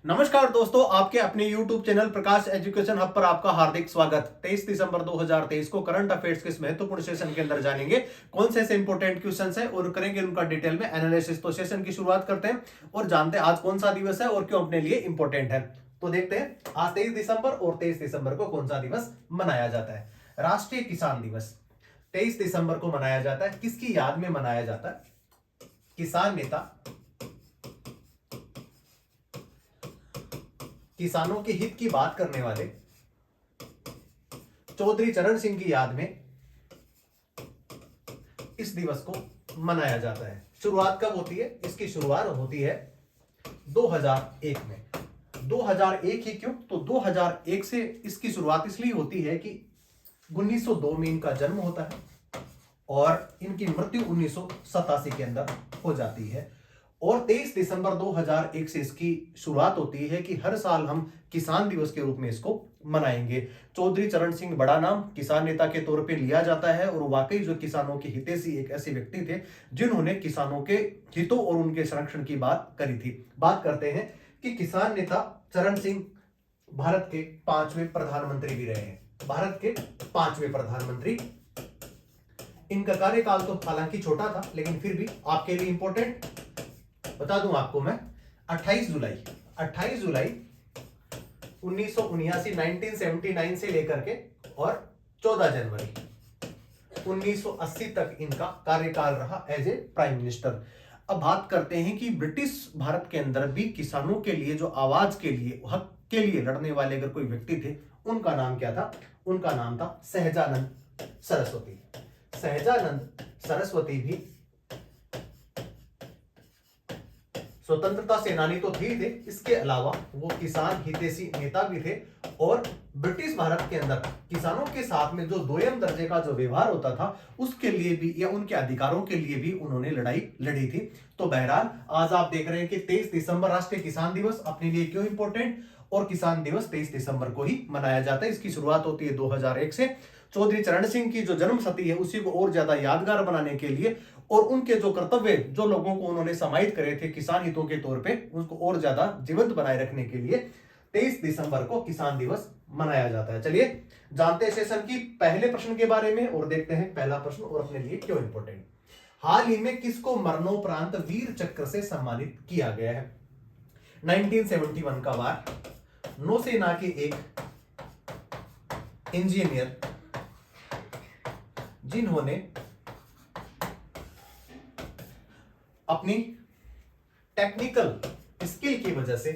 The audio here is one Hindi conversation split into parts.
नमस्कार दोस्तों, आपके अपने YouTube चैनल प्रकाश एजुकेशन हब पर आपका हार्दिक स्वागत। 23 दिसंबर 2023 को करंट अफेयर्स के इस महत्वपूर्ण सेशन के अंदर जानेंगे कौन से ऐसे इंपॉर्टेंट क्वेश्चंस हैं और करेंगे उनका डिटेल में एनालिसिस। तो सेशन की शुरुआत करते हैं और जानते हैं आज कौन सा दिवस है और क्यों अपने लिए इंपॉर्टेंट है। तो देखते हैं आज 23 दिसंबर और 23 दिसंबर को कौन सा दिवस मनाया जाता है। राष्ट्रीय किसान दिवस 23 दिसंबर को मनाया जाता है। किसकी याद में मनाया जाता है? किसान नेता, किसानों के हित की बात करने वाले चौधरी चरण सिंह की याद में इस दिवस को मनाया जाता है। शुरुआत कब होती है? इसकी शुरुआत होती है 2001 में। 2001 ही क्यों? तो 2001 से इसकी शुरुआत इसलिए होती है कि 1902 में इनका जन्म होता है और इनकी मृत्यु 1987 के अंदर हो जाती है। और 23 दिसंबर 2001 से इसकी शुरुआत होती है कि हर साल हम किसान दिवस के रूप में इसको मनाएंगे। चौधरी चरण सिंह बड़ा नाम किसान नेता के तौर पे लिया जाता है और वाकई जो किसानों के हितैषी एक ऐसे व्यक्ति थे जिन्होंने किसानों के हितों और उनके संरक्षण की बात करी थी। बात करते हैं कि किसान नेता चरण सिंह भारत के 5वें प्रधानमंत्री भी रहे हैं। भारत के 5वें प्रधानमंत्री। इनका कार्यकाल तो हालांकि छोटा था लेकिन फिर भी आपके लिए इंपॉर्टेंट बता दूं आपको मैं। 28 जुलाई 1979 से लेकर के और 14 जनवरी 1980 तक इनका कार्यकाल रहा एज ए प्राइम मिनिस्टर। अब बात करते हैं कि ब्रिटिश भारत के अंदर भी किसानों के लिए जो आवाज के लिए हक के लिए लड़ने वाले अगर कोई व्यक्ति थे उनका नाम क्या था? उनका नाम था सहजानंद सरस्वती। सहजानंद सरस्वती भी स्वतंत्रता सेनानी तो थे, इसके अलावा वो किसान हितैषी नेता भी थे और ब्रिटिश भारत के अंदर किसानों के साथ में जो दोयम दर्जे का जो व्यवहार होता था उसके लिए भी या उनके अधिकारों के लिए भी उन्होंने लड़ाई लड़ी थी। तो बहरहाल आज आप देख रहे हैं कि 23 दिसंबर राष्ट्रीय किसान दिवस अपने लिए क्यों इंपॉर्टेंट और किसान दिवस 23 दिसंबर को ही मनाया जाता है। इसकी शुरुआत होती है 2001 से। चौधरी चरण सिंह की जो जन्म शती है उसी को और ज्यादा यादगार बनाने के लिए और उनके जो कर्तव्य जो लोगों को उन्होंने समाहित करे थे किसान हितों के तौर पे उसको और ज्यादा जीवंत बनाए रखने के लिए 23 दिसंबर को किसान दिवस मनाया जाता है। चलिए जानते हैं सेशन की पहले प्रश्न के बारे में और देखते हैं पहला प्रश्न और अपने लिए क्यों इंपॉर्टेंट। हाल ही में किसको मरणोपरांत वीर चक्र से सम्मानित किया गया है? 1971 का वार। नौसेना के एक इंजीनियर जिन्होंने अपनी टेक्निकल स्किल की वजह से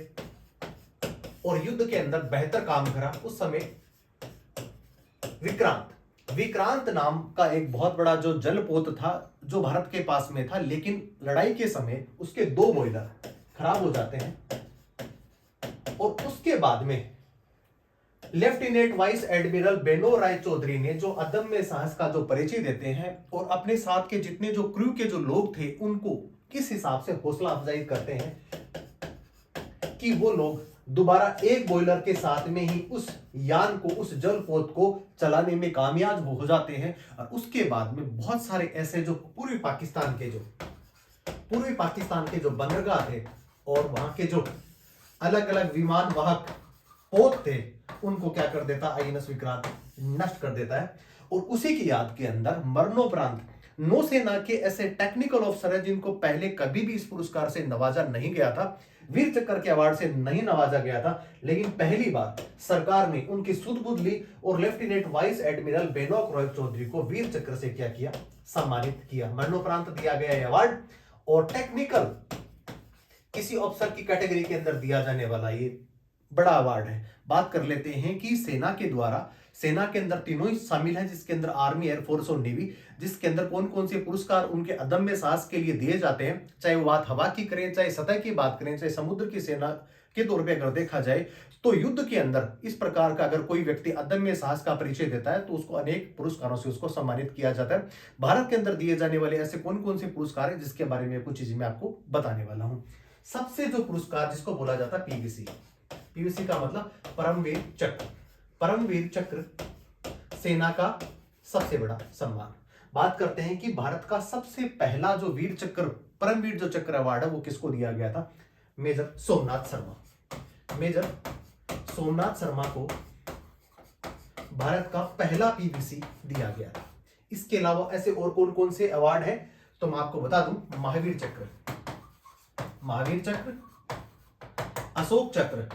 और युद्ध के अंदर बेहतर काम करा, उस समय विक्रांत नाम का एक बहुत बड़ा जो जलपोत था जो भारत के पास में था, लेकिन लड़ाई के समय उसके 2 बॉयलर खराब हो जाते हैं और उसके बाद में लेफ्टिनेंट वाइस एडमिरल बेनो राय चौधरी ने जो अदम्य साहस का जो परिचय देते हैं और अपने साथ के जितने जो क्रू के जो लोग थे उनको किस हिसाब से हौसला अफजाई करते हैं कि वो लोग दोबारा एक बॉयलर के साथ में ही उस यान को उस जलपोत को चलाने में कामयाब हो जाते हैं। और उसके बाद में बहुत सारे ऐसे जो पूर्वी पाकिस्तान के जो बंदरगाह थे और वहां के जो अलग अलग विमान वाहक पोत थे उनको क्या कर देता? आईएनएस विक्रांत नष्ट कर देता है। और उसी की याद के अंदर मरणोपरांत नौसेना के ऐसे टेक्निकल अफसर हैं जिनको पहले कभी भी इस पुरस्कार से नवाजा नहीं गया था, वीर चक्र के अवार्ड से नहीं नवाजा गया था, लेकिन पहली बार सरकार ने उनकी सुध-बुध ली और lieutenant vice admiral Benoy Roy Chowdhury को वीर चक्र से क्या किया? सम्मानित किया। मरणोपरांत दिया गया यह अवार्ड और टेक्निकल किसी अफसर की कैटेगरी के अंदर दिया जाने वाला ये बड़ा अवार्ड है। बात कर लेते हैं कि सेना के द्वारा सेना के अंदर तीनों ही शामिल हैं, जिसके अंदर आर्मी, एयरफोर्स और नेवी, जिसके अंदर कौन कौन से पुरस्कार उनके अदम्य साहस के लिए दिए जाते हैं, चाहे वो बात हवा की करें, चाहे सतह की बात करें, चाहे समुद्र की सेना के तौर पे अगर देखा जाए तो युद्ध के अंदर इस प्रकार का अगर कोई व्यक्ति अदम्य साहस का परिचय देता है तो उसको अनेक पुरस्कारों से उसको सम्मानित किया जाता है। भारत के अंदर दिए जाने वाले ऐसे कौन कौन से पुरस्कार है जिसके बारे में कुछ चीजें मैं आपको बताने वाला हूं। सबसे जो पुरस्कार जिसको बोला जाता है पीवीसी का मतलब परमवीर चक्र सेना का सबसे बड़ा सम्मान। बात करते हैं कि भारत का सबसे पहला जो परमवीर जो चक्र अवार्ड है वो किसको दिया गया था? मेजर सोमनाथ शर्मा। मेजर सोमनाथ शर्मा को भारत का पहला पीवीसी दिया गया था। इसके अलावा ऐसे और कौन कौन से अवार्ड हैं तो मैं आपको बता दूं, महावीर चक्र, महावीर चक्र, अशोक चक्र,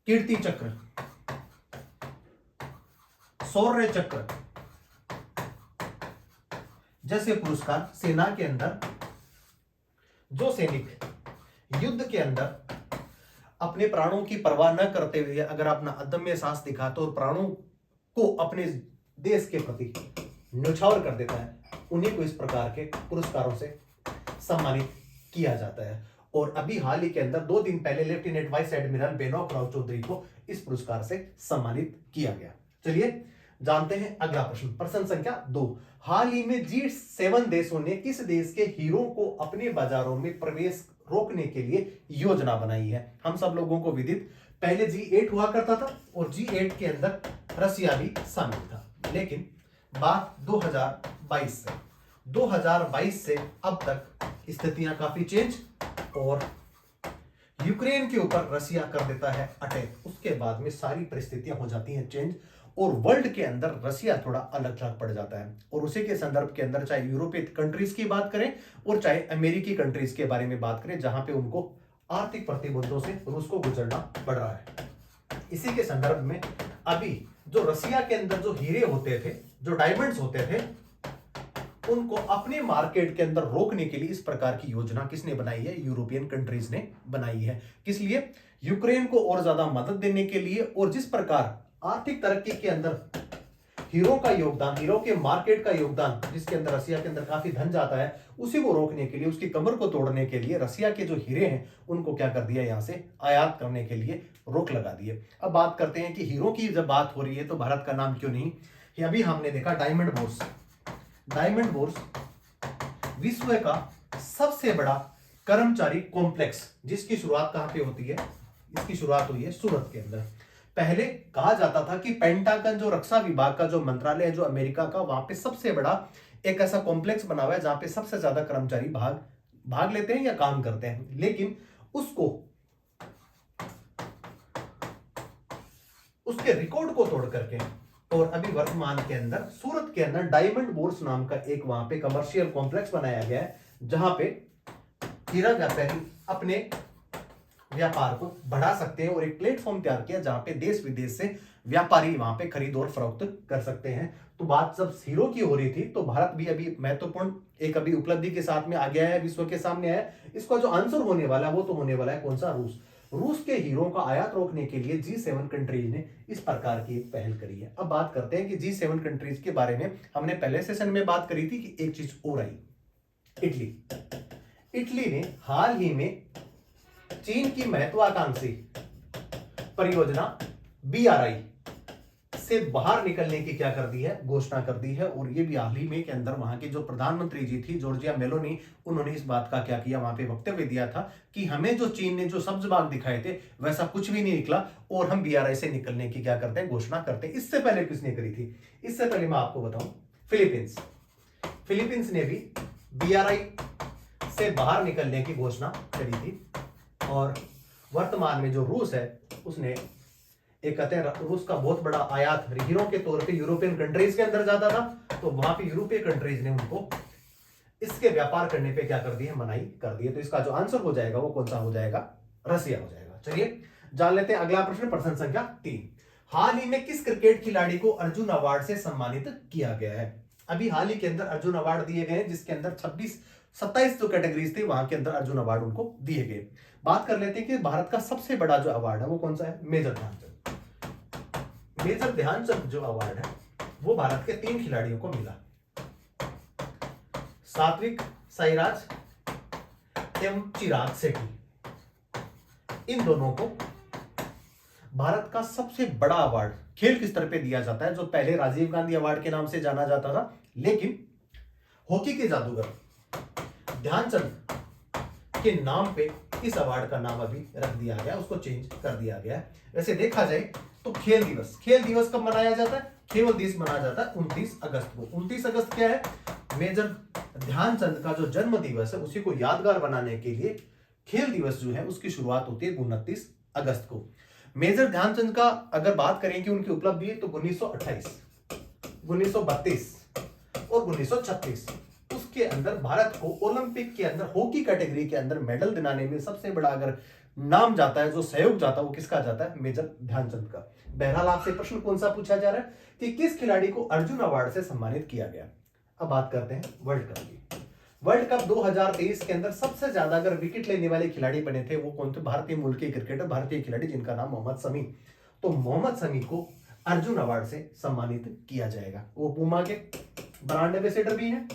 कीर्ति चक्र, शौर्य चक्र जैसे पुरस्कार सेना के अंदर जो सैनिक युद्ध के अंदर अपने प्राणों की परवाह न करते हुए अगर अपना अदम्य साहस दिखाते और प्राणों को अपने देश के प्रति न्यौछावर कर देता है, उन्हीं को इस प्रकार के पुरस्कारों से सम्मानित किया जाता है। और अभी हाल ही के अंदर 2 दिन पहले lieutenant vice admiral Benoy Rao Chowdhury को इस पुरस्कार से सम्मानित किया गया। चलिए जानते हैं अगला प्रश्न, प्रश्न संख्या 2। हाल ही में G7 देशों ने किस देश के हीरो को अपने बाजारों में प्रवेश रोकने के लिए योजना बनाई है? हम सब लोगों को विदित पहले G8 हुआ करता था और G8 के अंदर रसिया भी शामिल था, लेकिन बात 2022 से अब तक स्थितियां काफी चेंज और यूक्रेन के ऊपर रसिया कर देता है अटैक। उसके बाद में सारी परिस्थितियां हो जाती हैं चेंज और वर्ल्ड के अंदर रसिया थोड़ा अलग थलग पड़ जाता है। और उसी के संदर्भ के अंदर चाहे यूरोपीय कंट्रीज की बात करें और चाहे अमेरिकी कंट्रीज के बारे में बात करें, जहां पे उनको आर्थिक प्रतिबंधों से रूस को गुजरना पड़ रहा है। इसी के संदर्भ में अभी जो रसिया के अंदर जो हीरे होते थे, जो डायमंड्स होते थे, उनको अपने मार्केट के अंदर रोकने के लिए इस प्रकार की योजना किसने बनाई है? यूरोपियन कंट्रीज ने बनाई है। किस लिए? यूक्रेन को और ज्यादा मदद देने के लिए। और जिस प्रकार आर्थिक तरक्की के अंदर हीरो का योगदान, हीरो के मार्केट का योगदान, जिसके अंदर रसिया के अंदर काफी धन जाता है, उसी को रोकने के लिए, उसकी कमर को तोड़ने के लिए रसिया के जो हीरे हैं उनको क्या कर दिया, यहां से आयात करने के लिए रोक लगा दिए। अब बात करते हैं कि हीरो की जब बात हो रही है तो भारत का नाम क्यों नहीं? अभी हमने देखा डायमंड बोर्स। डायमंड बोर्स विश्व का सबसे बड़ा कर्मचारी कॉम्प्लेक्स, जिसकी शुरुआत कहां पे होती है? इसकी शुरुआत हुई है सूरत के अंदर। पहले कहा जाता था कि पेंटागन जो रक्षा विभाग का जो मंत्रालय है जो अमेरिका का, वहां पे सबसे बड़ा एक ऐसा कॉम्प्लेक्स बना हुआ है जहां पे सबसे ज्यादा कर्मचारी भाग लेते हैं या काम करते हैं, लेकिन उसके रिकॉर्ड को तोड़ करके और अभी वर्तमान के अंदर सूरत के अंदर डायमंड बोर्स नाम का एक वहां पे कमर्शियल कॉम्प्लेक्स बनाया गया है, जहां पे हीरा व्यापारी अपने व्यापार को बढ़ा सकते हैं और एक प्लेटफॉर्म तैयार किया जहां पे देश विदेश से व्यापारी वहां पे खरीद और फरोख्त कर सकते हैं। तो बात जब हीरो की हो रही थी तो भारत भी अभी महत्वपूर्ण एक अभी उपलब्धि के साथ में आ गया है, विश्व के सामने आया। इसका जो आंसर होने वाला है वो तो होने वाला है कौन सा? रूस। रूस के हीरो का आयात रोकने के लिए G7 कंट्रीज ने इस प्रकार की एक पहल करी है। अब बात करते हैं कि G7 कंट्रीज के बारे में हमने पहले सेशन में बात करी थी कि एक चीज और आई, इटली ने हाल ही में चीन की महत्वाकांक्षी परियोजना BRI से बाहर निकलने की क्या कर दी है? घोषणा कर दी है। और ये भी हाल ही में के अंदर वहां की जो प्रधानमंत्री जी थी जॉर्जिया मेलोनी, उन्होंने इस बात का क्या किया, वहां पे वक्तव्य दिया था कि हमें जो चीन ने जो सब्ज बाग दिखाए थे वैसा कुछ भी नहीं निकला और हम BRI से निकलने की क्या करते हैं? घोषणा करते हैं। इससे पहले किसने करी थी? इससे पहले मैं आपको बताऊं, फिलीपींस ने भी BRI से बाहर निकलने की घोषणा करी थी। और वर्तमान में जो रूस है उसने एक कहते हैं रूस का बहुत बड़ा आयात हीरो के तौर पे यूरोपियन कंट्रीज के अंदर जाता था, तो वहां पे यूरोपीय कंट्रीज ने उनको इसके व्यापार करने पे क्या कर दिया? मनाही कर दी है। तो इसका जो आंसर हो जाएगा वो कौन सा हो जाएगा? रसिया हो जाएगा। चलिए जान लेते हैं अगला प्रश्न, प्रश्न संख्या 3। हाल ही में किस क्रिकेट खिलाड़ी को अर्जुन अवार्ड से सम्मानित किया गया है? अभी हाल ही के अंदर अर्जुन अवार्ड दिए गए जिसके अंदर 27 जो कैटेगरीज थी वहां के अंदर अर्जुन अवार्ड उनको दिए गए। बात कर लेते हैं कि भारत का सबसे बड़ा जो अवार्ड है वो कौन सा है? मेजर ध्यानचंद जो अवार्ड है वो भारत के 3 खिलाड़ियों को मिला, सात्विक साईराज एवं चिराग शेट्टी। इन दोनों को भारत का सबसे बड़ा अवार्ड खेल के स्तर पे दिया जाता है, जो पहले राजीव गांधी अवार्ड के नाम से जाना जाता था, लेकिन हॉकी के जादूगर ध्यानचंद के नाम पे इस अवार्ड का नाम अभी रख दिया गया, उसको चेंज कर दिया गया। वैसे देखा जाए तो खेल दिवस कब मनाया जाता है? केवल दिवस मनाया जाता है 29 अगस्त को। 29 अगस्त क्या है? मेजर ध्यानचंद का जो जन्म दिवस है उसी को यादगार बनाने के लिए खेल दिवस जो है उसकी शुरुआत होती है 29 अगस्त को। मेजर ध्यानचंद का अगर बात करें कि उनकी उपलब्धि तो 1928, 1932 और 1936 उसके अंदर भारत को ओलंपिक के अंदर हॉकी कैटेगरी के अंदर मेडल दिलाने में सबसे बड़ा अगर नाम जाता है, जो सहयोग जाता है, वो किसका जाता है? मेजर ध्यानचंद का। बहरहाल आपसे प्रश्न कौन सा पूछा जा रहा है कि किस खिलाड़ी को अर्जुन अवार्ड से सम्मानित किया गया। अब बात करते हैं वर्ल्ड कप की। वर्ल्ड कप 2023 के अंदर सबसे ज्यादा अगर विकेट लेने वाले खिलाड़ी बने थे वो कौन थे? भारतीय मूल के क्रिकेटर, भारतीय खिलाड़ी जिनका नाम मोहम्मद शमी। तो मोहम्मद शमी को अर्जुन अवार्ड से सम्मानित किया जाएगा। वो पूमा के ब्रांड एम्बेसडर भी हैं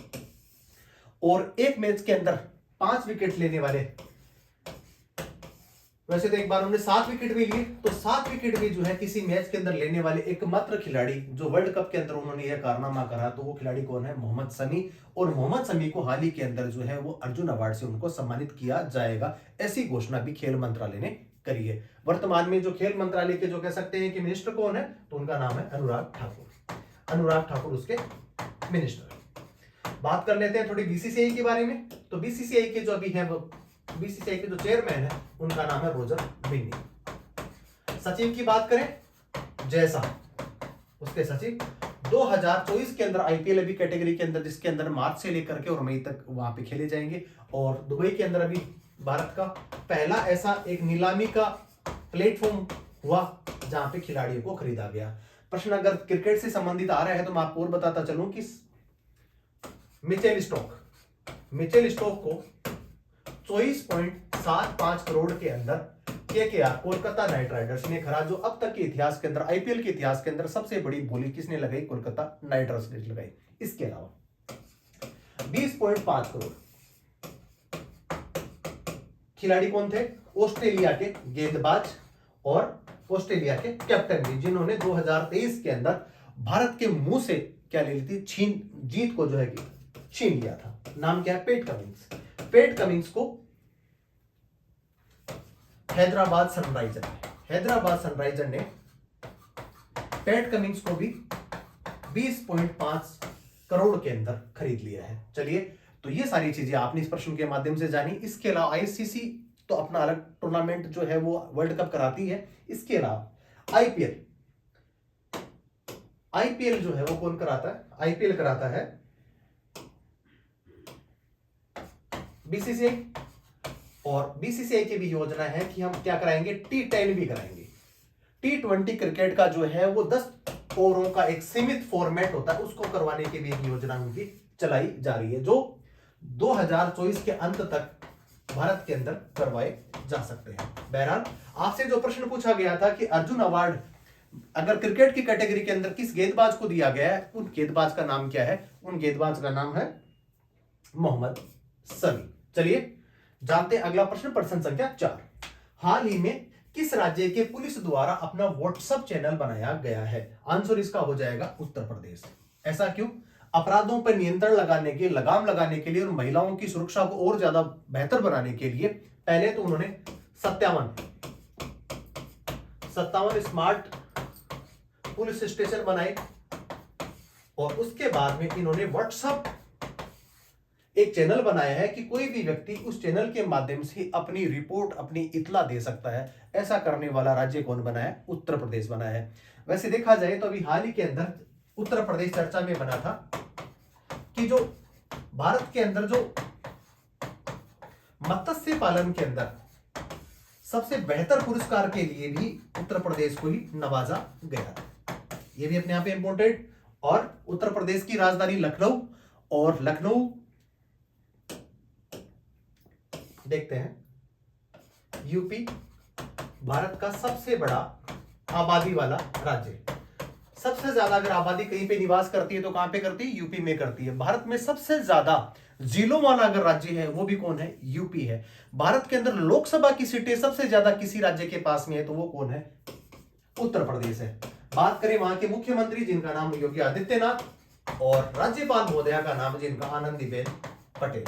और एक मैच के अंदर 5 विकेट लेने वाले, वैसे तो एक बार उन्होंने 7 विकेट भी लिए, तो 7 विकेट भी जो है किसी मैच के अंदर लेने वाले एकमात्र खिलाड़ी जो वर्ल्ड कप के अंदर उन्होंने यह कारनामा करा, तो वो खिलाड़ी कौन है? मोहम्मद शमी। और मोहम्मद शमी को हाल ही के अंदर जो है वो अर्जुन अवार्ड से उनको सम्मानित किया जाएगा, ऐसी घोषणा भी खेल मंत्रालय ने करी है। वर्तमान में जो खेल मंत्रालय के जो कह सकते हैं कि मिनिस्टर कौन है, तो उनका नाम है अनुराग ठाकुर। अनुराग ठाकुर उसके मिनिस्टर। बात कर लेते हैं थोड़ी बीसीसीआई के बारे में। तो बीसीसीआई के जो अभी है वो बीसीसीआई के जो चेयरमैन है उनका नाम है रोजर बिन्नी। सचिव की बात करें जैसा, उसके सचिव 2024 के अंदर आईपीएल अभी कैटेगरी के अंदर, जिसके अंदर मार्च से लेकर के और मई तक वहां पे खेले जाएंगे। और दुबई के अंदर अभी भारत का पहला ऐसा एक नीलामी का प्लेटफॉर्म हुआ जहां पे खिलाड़ियों को खरीदा गया। प्रश्न अगर क्रिकेट से संबंधित आ रहा है तो मैं आपको और बताता चलूं कि मिचेल स्टोक को 24.75 करोड़ के अंदर केकेआर कोलकाता नाइट राइडर्स ने खरीदा, जो अब तक के इतिहास के अंदर, आईपीएल के इतिहास के अंदर सबसे बड़ी बोली किसने लगाई? कोलकाता नाइट राइडर्स ने लगाई। इसके अलावा 20.5 करोड़ खिलाड़ी कौन थे? ऑस्ट्रेलिया के गेंदबाज और ऑस्ट्रेलिया के कैप्टन भी, जिन्होंने 2023 के अंदर भारत के मुंह से क्या ले ली थी? जीत को जो है कि छीन लिया था। नाम क्या है? PAT Cummins. पैट कमिंस को हैदराबाद सनराइजर ने पैट कमिंस को भी 20.5 करोड़ के अंदर खरीद लिया है। चलिए, तो ये सारी चीजें आपने इस प्रश्न के माध्यम से जानी। इसके अलावा आईसीसी तो अपना अलग टूर्नामेंट जो है वो वर्ल्ड कप कराती है। इसके अलावा आईपीएल जो है वो कौन कराता है? आईपीएल कराता है बीसीसीआई। और बीसीसीआई की भी योजना है कि हम क्या कराएंगे? T10 भी कराएंगे। T20 क्रिकेट का जो है वो 10 ओवरों का एक सीमित फॉर्मेट होता है, उसको करवाने की भी एक योजना उनकी चलाई जा रही है, जो 2024 के अंत तक भारत के अंदर करवाए जा सकते हैं। बहरहाल आपसे जो प्रश्न पूछा गया था कि अर्जुन अवार्ड अगर क्रिकेट की कैटेगरी के अंदर किस गेंदबाज को दिया गया है, उन गेंदबाज का नाम क्या है? उन गेंदबाज का नाम है मोहम्मद शमी। चलिए जानते हैं अगला प्रश्न संख्या 4। हाल ही में किस राज्य के पुलिस द्वारा अपना व्हाट्सएप चैनल बनाया गया है? आंसर इसका हो जाएगा उत्तर प्रदेश। ऐसा क्यों? अपराधों पर नियंत्रण लगाने के, लगाम लगाने के लिए और महिलाओं की सुरक्षा को और ज्यादा बेहतर बनाने के लिए पहले तो उन्होंने 57 स्मार्ट पुलिस स्टेशन बनाए और उसके बाद में इन्होंने व्हाट्सएप एक चैनल बनाया है कि कोई भी व्यक्ति उस चैनल के माध्यम से अपनी रिपोर्ट, अपनी इत्तला दे सकता है। ऐसा करने वाला राज्य कौन बना है? उत्तर प्रदेश बना है। वैसे देखा जाए तो अभी हाल ही के अंदर उत्तर प्रदेश चर्चा में बना था कि जो भारत के अंदर जो मत्स्य पालन के अंदर सबसे बेहतर पुरस्कार के लिए भी उत्तर प्रदेश को ही नवाजा गया था। यह भी अपने आप में इंपॉर्टेंट। और उत्तर प्रदेश की राजधानी लखनऊ, और लखनऊ देखते हैं यूपी भारत का सबसे बड़ा आबादी वाला राज्य। सबसे ज्यादा अगर आबादी कहीं पे निवास करती है तो कहां पे करती है? यूपी में करती है। भारत में सबसे ज्यादा जिलों वाला अगर राज्य है वो भी कौन है? यूपी है। भारत के अंदर लोकसभा की सीटें सबसे ज्यादा किसी राज्य के पास में है तो वो कौन है? उत्तर प्रदेश है। बात करें वहां के मुख्यमंत्री जिनका नाम योगी आदित्यनाथ, और राज्यपाल महोदया का नाम जिनका आनंदीबेन पटेल।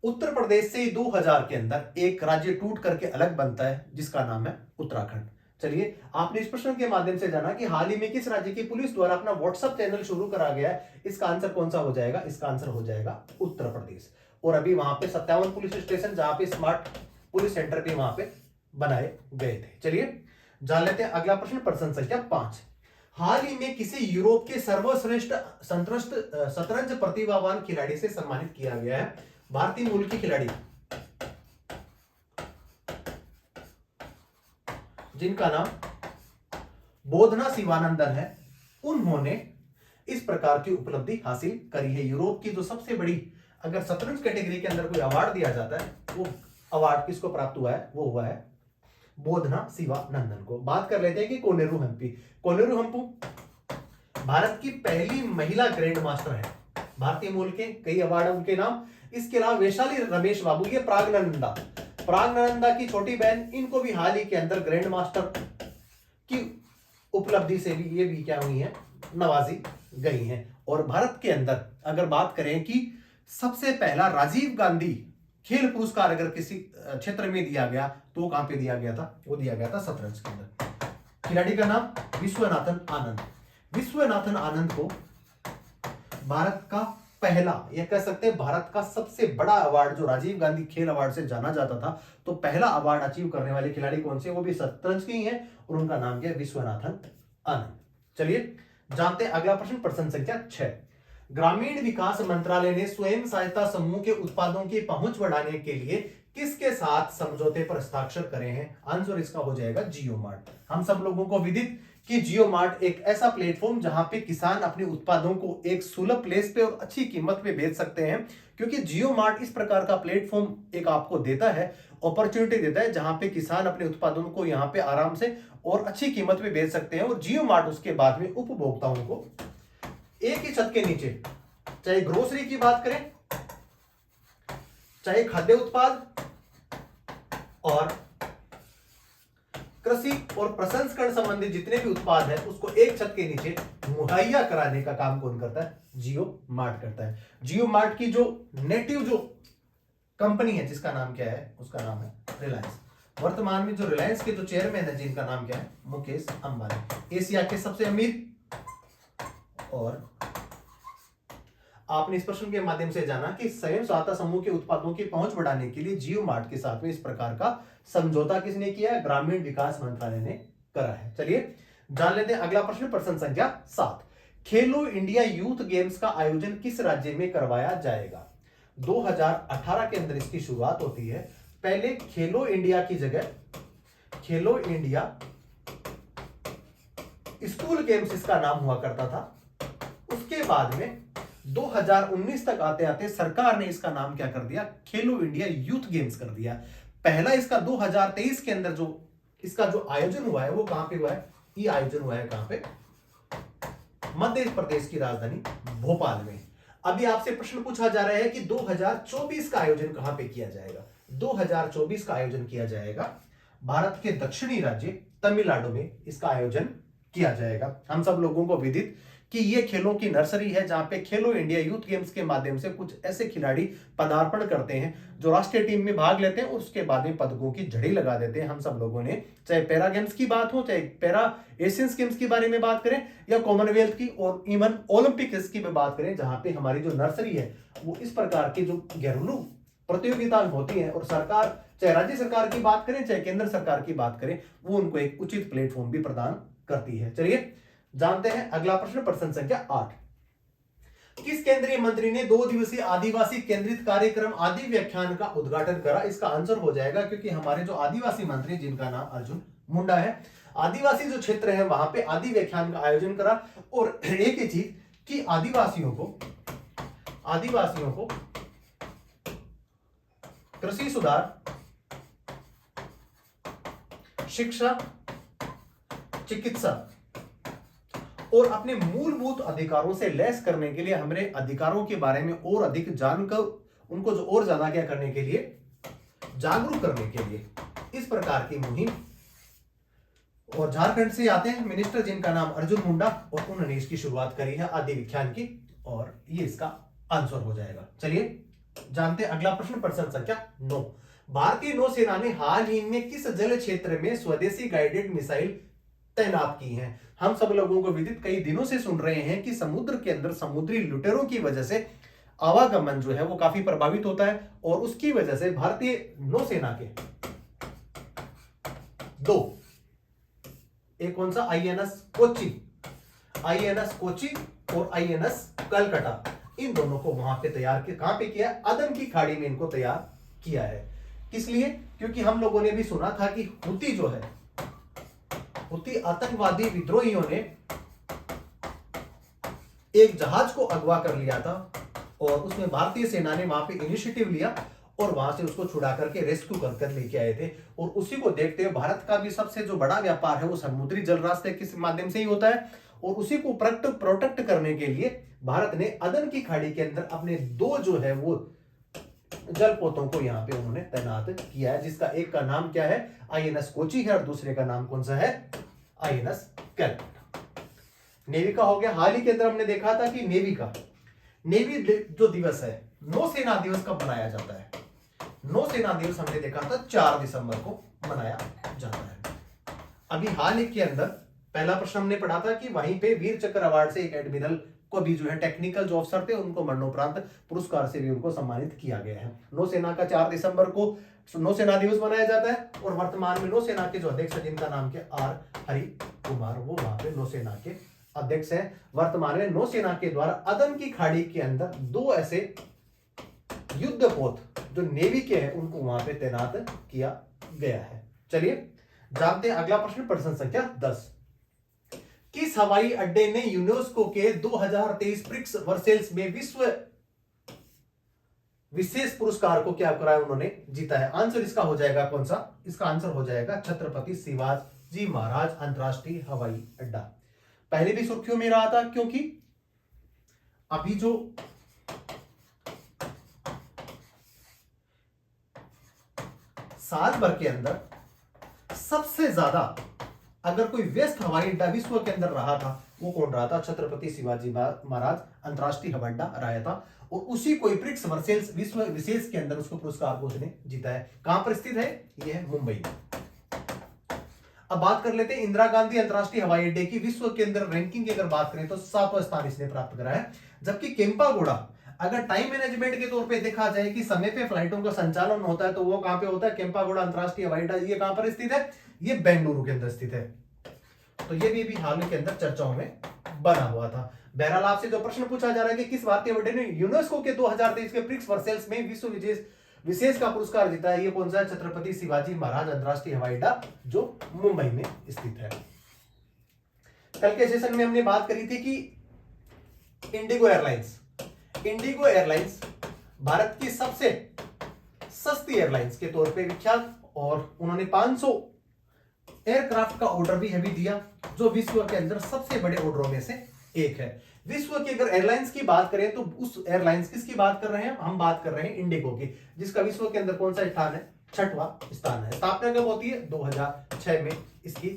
उत्तर प्रदेश से 2000 के अंदर एक राज्य टूट करके अलग बनता है जिसका नाम है उत्तराखंड। चलिए, आपने इस प्रश्न के माध्यम से जाना कि हाल ही में किस राज्य की पुलिस द्वारा अपना व्हाट्सएप चैनल शुरू करा गया है। इसका आंसर कौन सा हो जाएगा? इसका आंसर हो जाएगा उत्तर प्रदेश। और अभी वहां पे 57 पुलिस स्टेशन, जहां पे स्मार्ट पुलिस सेंटर भी वहां पे बनाए गए थे। चलिए जान लेते हैं अगला प्रश्न, प्रश्न संख्या 5। हाल ही में किसी यूरोप के सर्वश्रेष्ठ शतरंज प्रतिभावान खिलाड़ी से सम्मानित किया गया है? भारतीय मूल की खिलाड़ी जिनका नाम बोधना शिवानंदन है, उन्होंने इस प्रकार की उपलब्धि हासिल करी है। यूरोप की जो सबसे बड़ी, अगर शतरंज कैटेगरी के अंदर कोई अवार्ड दिया जाता है, वो अवार्ड किसको प्राप्त हुआ है? वो हुआ है बोधना शिवानंदन को। बात कर लेते हैं कि कोनेरू हम्पी। कोनेरू हम्पू भारत की पहली महिला ग्रैंड मास्टर है, भारतीय मूल के, कई अवार्ड है उनके नाम। इसके अलावा वैशाली रमेश बाबू, ये प्राग्नंदा की छोटी बहन, इनको भी हाल ही के अंदर ग्रैंड मास्टर की उपलब्धि से भी ये भी क्या हुई है? नवाजी गई हैं। और भारत के अंदर अगर बात करें कि सबसे पहला राजीव गांधी खेल पुरस्कार अगर किसी क्षेत्र में दिया गया तो कहां पे दिया गया था? वो दिया गया था शतरंज के अंदर। खिलाड़ी का नाम विश्वनाथन आनंद। विश्वनाथन आनंद को भारत का पहला, यह कह सकते हैं भारत का सबसे बड़ा अवार्ड, जो राजीव गांधी खेल अवार्ड से जाना जाता था, तो पहला अवार्ड अचीव करने वाले खिलाड़ी कौन से? वो भी शतरंज के ही हैं और उनका नाम क्या है? विश्वनाथन आनंद। चलिए जानते हैं अगला प्रश्न, प्रश्न संख्या 6। ग्रामीण विकास मंत्रालय ने स्वयं सहायता समूह के उत्पादों की पहुंच बढ़ाने के लिए किसके साथ समझौते पर हस्ताक्षर करे हैं? आंसर इसका हो जाएगा जियो मार्ट। हम सब लोगों को विदित कि जियो मार्ट एक ऐसा प्लेटफॉर्म जहां पे किसान अपने उत्पादों को एक सुलभ प्लेस पे और अच्छी कीमत पे बेच सकते हैं, क्योंकि जियो मार्ट इस प्रकार का प्लेटफॉर्म एक आपको देता है, अपॉर्चुनिटी देता है, जहां पे किसान अपने उत्पादों को यहां पे आराम से और अच्छी कीमत पे बेच सकते हैं। और जियो मार्ट उसके बाद में उपभोक्ताओं को एक ही छत के नीचे, चाहे ग्रोसरी की बात करें, चाहे खाद्य उत्पाद और कृषि और प्रसंस्करण संबंधी जितने भी उत्पाद है, उसको एक छत के नीचे मुहैया कराने का काम कौन करता है? जियो मार्ट करता है। जियो मार्ट की जो नेटिव जो कंपनी है, जिसका नाम क्या है? उसका नाम है रिलायंस। वर्तमान में जो रिलायंस के जो चेयरमैन है, जिनका नाम क्या है? मुकेश अंबानी, एशिया के सबसे अमीर। और आपने इस प्रश्न के माध्यम से जाना कि स्वयं सहायता समूह के उत्पादों की पहुंच बढ़ाने के लिए जियो मार्ट के साथ में इस प्रकार का समझौता किसने किया है? ग्रामीण विकास मंत्रालय ने करा है। चलिए जान लेते हैं अगला प्रश्न, प्रश्न संख्या 7। खेलो इंडिया यूथ गेम्स का आयोजन किस राज्य में करवाया जाएगा? 2018 के अंदर इसकी शुरुआत होती है। पहले खेलो इंडिया की जगह खेलो इंडिया स्कूल गेम्स इसका नाम हुआ करता था। उसके बाद में 2019 तक आते आते सरकार ने इसका नाम क्या कर दिया? खेलो इंडिया यूथ गेम्स कर दिया। पहला इसका 2023 के अंदर जो इसका जो आयोजन हुआ है, वो कहां पे हुआ है? ये आयोजन हुआ है कहां पे? मध्य प्रदेश की राजधानी भोपाल में। अभी आपसे प्रश्न पूछा जा रहा है कि 2024 का आयोजन कहां पे किया जाएगा? 2024 का आयोजन किया जाएगा भारत के दक्षिणी राज्य तमिलनाडु में, इसका आयोजन किया जाएगा। हम सब लोगों को विदित कि ये खेलों की नर्सरी है, जहां पे खेलो इंडिया यूथ गेम्स के माध्यम से कुछ ऐसे खिलाड़ी पदार्पण करते हैं जो राष्ट्रीय टीम में भाग लेते हैं, उसके बाद में पदकों की झड़ी लगा देते हैं। हम सब लोगों ने, चाहे पैरा गेम्स की बात हो, चाहे पैरा एशियंस गेम्स के बारे में बात करें, या कॉमनवेल्थ की और इवन ओलंपिक की भी बात करें, जहां पे हमारी जो नर्सरी है वो इस प्रकार की जो घरेलू प्रतियोगिताएं होती हैं, और सरकार, चाहे राज्य सरकार की बात करें चाहे केंद्र सरकार की बात करें, वो उनको एक उचित प्लेटफॉर्म भी प्रदान करती है। चलिए जानते हैं अगला प्रश्न, प्रश्न संख्या 8। किस केंद्रीय मंत्री ने 2 दिवसीय आदिवासी केंद्रित कार्यक्रम आदि व्याख्यान का उद्घाटन करा? इसका आंसर हो जाएगा, क्योंकि हमारे जो आदिवासी मंत्री, जिनका नाम अर्जुन मुंडा है, आदिवासी जो क्षेत्र है वहां पे आदि व्याख्यान का आयोजन करा। और एक ही चीज कि आदिवासियों को कृषि सुधार, शिक्षा, चिकित्सा और अपने मूलभूत अधिकारों से लैस करने के लिए, हमारे अधिकारों के बारे में और अधिक जानकर उनको जो और ज्यादा क्या करने के लिए, जागरूक करने के लिए इस प्रकार की मुहिम। और झारखंड से आते हैं मिनिस्टर, जिनका नाम अर्जुन मुंडा, और उन्होंने इसकी शुरुआत करी है आदि विज्ञान की, और ये इसका आंसर हो जाएगा। चलिए जानते हैं अगला प्रश्न, प्रश्न संख्या 9। भारतीय नौसेना ने हाल ही में किस जल क्षेत्र में स्वदेशी गाइडेड मिसाइल तैनात की हैं? हम सब लोगों को विदित कई दिनों से सुन रहे हैं कि समुद्र के अंदर समुद्री लुटेरों की वजह से आवागमन जो है वो काफी प्रभावित होता है और उसकी वजह से भारतीय नौसेना के दो, एक कौन सा, आईएनएस कोची और आईएनएस कलकत्ता, इन दोनों को वहां पे तैयार किया। कहां पे किया? अदन की खाड़ी में इनको तैयार किया है। किस लिए? क्योंकि हम लोगों ने भी सुना था कि हुती जो है, हुती आतंकवादी विद्रोहियों ने एक जहाज को अगवा कर लिया था और उसमें भारतीय सेना ने वहां पे इनिशिएटिव लिया और वहां से उसको छुड़ा करके रेस्क्यू कर लेके आए थे। और उसी को देखते हुए भारत का भी सबसे जो बड़ा व्यापार है वो समुद्री जल रास्ते के माध्यम से ही होता है और उसी को प्रोटेक्ट करने के लिए भारत ने अदन की खाड़ी के अंदर अपने दो जो है वो जलपोतों को यहां पे उन्होंने तैनात किया है, जिसका एक का नाम क्या है, आईएनएस कोची है और दूसरे का नाम कौन सा है, आईएनएस कलकत्ता। नेवी का हो गया। हाल ही के अंदर हमने देखा था कि नेवी जो दिवस है, नौसेना दिवस कब मनाया जाता है? नौसेना दिवस हमने देखा था 4 दिसंबर को मनाया जाता है। अभी हाल ही के अंदर पहला प्रश्न हमने पढ़ा था कि वहीं पे वीर चक्र अवार्ड से एक एडमिरल को भी जो है टेक्निकल जो अफसर थे उनको मरणोपरांत पुरस्कार से भी उनको सम्मानित किया गया है। नौसेना का 4 दिसंबर को नौसेना दिवस मनाया जाता है और वर्तमान में नौसेना के जो अध्यक्ष है जिनका नाम क्या, आर हरि कुमार, वो वहां पे नौसेना के अध्यक्ष है। वर्तमान में नौसेना के द्वारा अदन की खाड़ी के अंदर 2 ऐसे युद्धपोत जो नेवी के हैं उनको वहां पे तैनात किया गया है। चलिए जानते हैं अगला प्रश्न, प्रश्न संख्या 10। किस हवाई अड्डे ने यूनेस्को के 2023 प्रिक्स वर्सेल्स में विश्व विशेष पुरस्कार को क्या कराया, उन्होंने जीता है? आंसर इसका हो जाएगा कौन सा? इसका आंसर हो जाएगा छत्रपति शिवाजी महाराज अंतरराष्ट्रीय हवाई अड्डा। पहले भी सुर्खियों में रहा था क्योंकि अभी जो साल भर के अंदर सबसे ज्यादा अगर कोई व्यस्त हवाई अड्डा विश्व के अंदर रहा था वो कौन रहा था? छत्रपति शिवाजी महाराज अंतरराष्ट्रीय हवाई अड्डा रहा था और उसी कोई प्रिक्स वर्सेल्स विश्व विशेष के अंदर उसको पुरस्कार को उसने जीता है। कहां पर स्थित है? यह है मुंबई में। अब बात कर लेते हैं इंदिरा गांधी अंतरराष्ट्रीय हवाई अड्डे की विश्व के अंदर रैंकिंग की अगर बात करें तो 7वां स्थान इसने प्राप्त करा है। जबकि केम्पागोड़ा अगर टाइम मैनेजमेंट के तौर पे देखा जाए कि समय पे फ्लाइटों का संचालन होता है तो वो कहां पे होता है? केम्पागोड़ा अंतरराष्ट्रीय हवाई अड्डा ये कहां पर स्थित है? ये बेंगलुरु के अंदर स्थित है। तो ये भी हाल के अंदर चर्चाओं में बना हुआ था। बहरहाल आपसे जो प्रश्न पूछा जा रहा है कि किस भारतीय हवाई अड्डे ने यूनेस्को के 2023 के प्रिक्स वर्सेल्स में विश्व विशेष का पुरस्कार जीता है? ये कौन सा है? छत्रपति शिवाजी महाराज अंतरराष्ट्रीय हवाई अड्डा जो मुंबई में स्थित है। कल के सेशन में हमने बात करी थी कि इंडिगो एयरलाइंस भारत की सबसे सस्ती एयरलाइंस के तौर पे विख्यात और उन्होंने 500 एयरक्राफ्ट का ऑर्डर भी अभी दिया जो विश्व के अंदर सबसे बड़े ऑर्डरों में से एक है। विश्व की अगर एयरलाइंस की बात करें तो उस एयरलाइंस किसकी बात कर रहे हैं? हम बात कर रहे हैं इंडिगो की, जिसका विश्व के अंदर कौन सा स्थान है? 6वां स्थान है। स्थापना कब होती है? 2006 में इसकी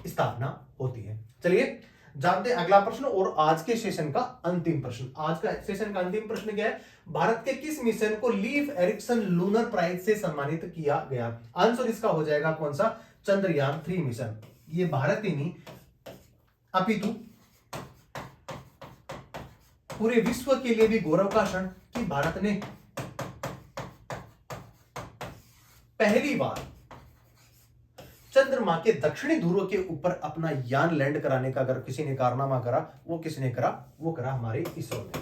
स्थापना होती है। चलिए जानते हैं अगला प्रश्न और आज के सेशन का अंतिम प्रश्न। आज का सेशन का अंतिम प्रश्न क्या है? भारत के किस मिशन को लीफ एरिक्सन लूनर प्राइज से सम्मानित किया गया? आंसर इसका हो जाएगा कौन सा? चंद्रयान 3 मिशन। ये भारत ही नहीं अपितु पूरे विश्व के लिए भी गौरव का क्षण कि भारत ने पहली बार चंद्रमा के दक्षिणी ध्रुव के ऊपर अपना यान लैंड कराने का अगर किसी ने कारनामा करा, वो किसने करा? वो करा हमारे इसरो ने।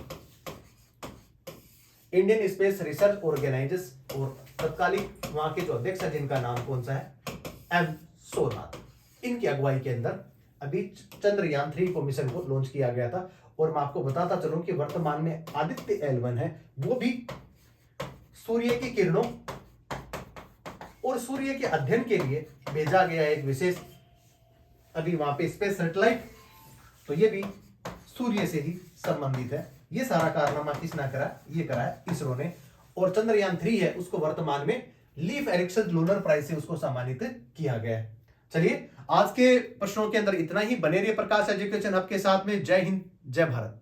इंडियन स्पेस रिसर्च ऑर्गेनाइजेशन और तत्कालिक वहां के जो अध्यक्ष है जिनका नाम कौन सा है? एम सोमनाथ। इनकी अगुवाई के अंदर अभी चंद्रयान 3 को मिशन को लॉन्च किया गया था। और मैं आपको बताता चलूं कि वर्तमान में आदित्य L1 है वो भी सूर्य की किरणों और सूर्य के अध्ययन के लिए भेजा गया एक विशेष अभी वहां पे स्पेस सैटेलाइट, तो ये भी सूर्य से ही संबंधित है। ये सारा कारनामा किसने करा? ये करा है इसरो ने। और चंद्रयान 3 है उसको वर्तमान में लीफ एरिक्सन लूनर प्राइज से उसको सम्मानित किया गया है। चलिए आज के प्रश्नों के अंदर इतना ही। बने रहिए प्रकाश एजुकेशन हब के साथ में। जय हिंद, जय भारत।